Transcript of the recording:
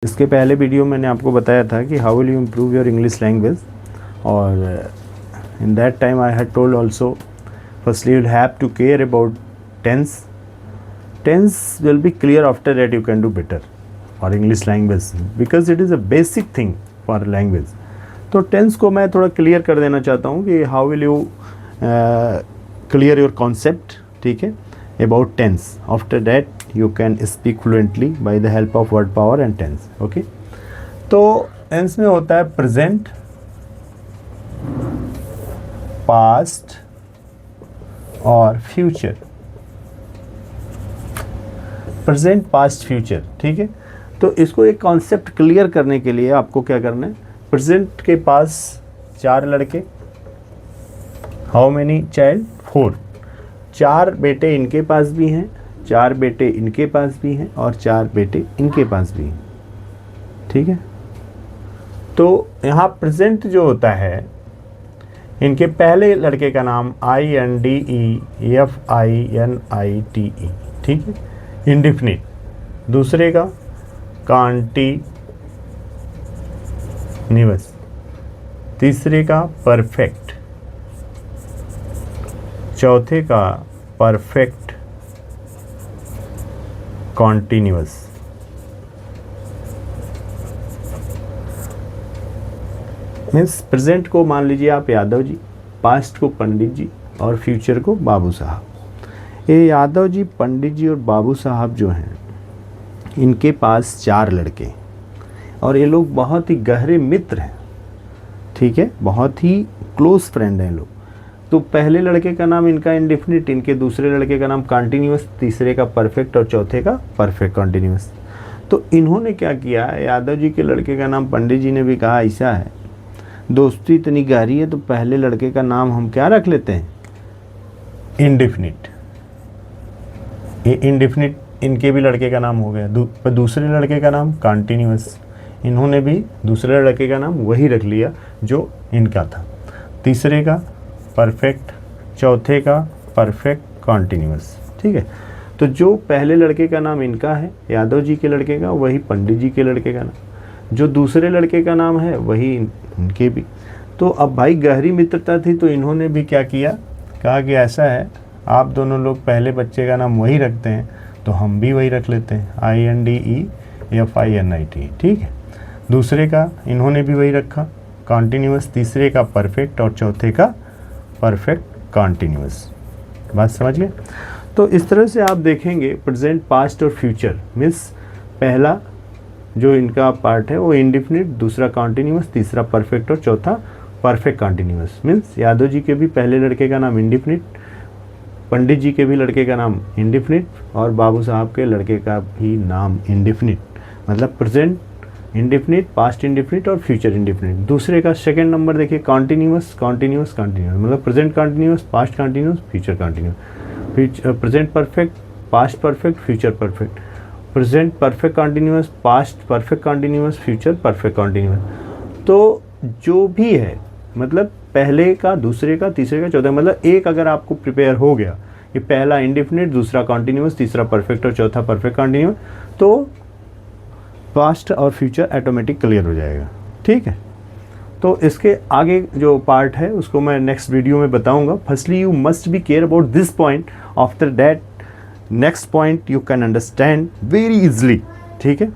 इसके पहले वीडियो मैंने आपको बताया था कि how will you improve your English language, और in that time I had told also firstly you have to care about tense will be clear, after that you can do better for English language because it is a basic thing for language. तो tense को मैं थोड़ा clear कर देना चाहता हूँ कि how will you clear your concept, ठीक है, about tense. After that you can speak fluently by the help of word power and tense. Okay, तो tense में होता है present, past और future. प्रेजेंट, पास्ट, फ्यूचर, ठीक है. तो इसको एक कॉन्सेप्ट क्लियर करने के लिए आपको क्या करना है, प्रेजेंट के पास 4 लड़के, हाउ मेनी चाइल्ड, 4, 4 बेटे इनके पास भी हैं, 4 बेटे इनके पास भी हैं और 4 बेटे इनके पास भी हैं, ठीक है. तो यहाँ प्रेजेंट जो होता है, इनके पहले लड़के का नाम INDEFINITE, ठीक है, इंडिफिनिट. दूसरे का कॉन्टिन्यूअस. तीसरे का परफेक्ट. चौथे का परफेक्ट कॉन्टिन्यूअस. मीन्स प्रेजेंट को मान लीजिए आप यादव जी, पास्ट को पंडित जी और फ्यूचर को बाबू साहब. ये यादव जी, पंडित जी और बाबू साहब जो हैं, इनके पास 4 लड़के और ये लोग बहुत ही गहरे मित्र हैं, ठीक है, बहुत ही क्लोज फ्रेंड हैं लोग. तो पहले लड़के का नाम इनका इंडेफिनिट, इनके दूसरे लड़के का नाम कॉन्टिन्यूअस, तीसरे का परफेक्ट और चौथे का परफेक्ट कॉन्टिन्यूअस. तो इन्होंने क्या किया, यादव जी के लड़के का नाम पंडित जी ने भी कहा ऐसा है, दोस्ती इतनी गहरी है तो पहले लड़के का नाम हम क्या रख लेते हैं, इंडेफिनिट. ये इंडेफिनिट इनके भी लड़के का नाम हो गया. दूसरे लड़के का नाम कॉन्टिन्यूअस, इन्होंने भी दूसरे लड़के का नाम वही रख लिया जो इनका था. तीसरे का परफेक्ट, चौथे का परफेक्ट कॉन्टिन्यूअस, ठीक है. तो जो पहले लड़के का नाम इनका है, यादव जी के लड़के का, वही पंडित जी के लड़के का नाम. जो दूसरे लड़के का नाम है वही इनके भी. तो अब भाई गहरी मित्रता थी, तो इन्होंने भी क्या किया, कहा कि ऐसा है, आप दोनों लोग पहले बच्चे का नाम वही रखते हैं तो हम भी वही रख लेते हैं, INDEFINITE, ठीक है. दूसरे का इन्होंने भी वही रखा, कॉन्टिन्यूअस. तीसरे का परफेक्ट और चौथे का परफेक्ट कॉन्टिन्यूअस. बात समझ गए. तो इस तरह से आप देखेंगे प्रेजेंट, पास्ट और फ्यूचर. मीन्स पहला जो इनका पार्ट है वो इंडेफिनिट, दूसरा कॉन्टिन्यूअस, तीसरा परफेक्ट और चौथा perfect continuous. Means Yadav ji के भी पहले लड़के का नाम इंडेफिनिट, पंडित जी के भी लड़के का नाम इंडेफिनिट और बाबू साहब के लड़के का भी नाम इंडेफिनिट. मतलब प्रेजेंट इंडेफिनिट, पास्ट इंडेफिनिट और फ्यूचर इंडेफिनिट. दूसरे का सेकंड नंबर देखिए, कॉन्टिन्यूअस, कॉन्टिन्यूअस, कॉन्टिन्यूअस, मतलब present continuous, past continuous, future continuous. Present perfect, past perfect, future perfect. Present perfect continuous, past perfect continuous, future perfect continuous. तो जो भी है, मतलब पहले का, दूसरे का, तीसरे का, चौथा, मतलब एक अगर आपको प्रिपेयर हो गया कि पहला इंडेफिनिट, दूसरा कॉन्टिन्यूअस, तीसरा परफेक्ट और चौथा परफेक्ट कॉन्टिन्यूअस, तो पास्ट और फ्यूचर ऑटोमेटिक क्लियर हो जाएगा, ठीक है. तो इसके आगे जो पार्ट है उसको मैं नेक्स्ट वीडियो में बताऊंगा. Firstly you must be care about this point, after that next point you can understand very easily, ठीक है.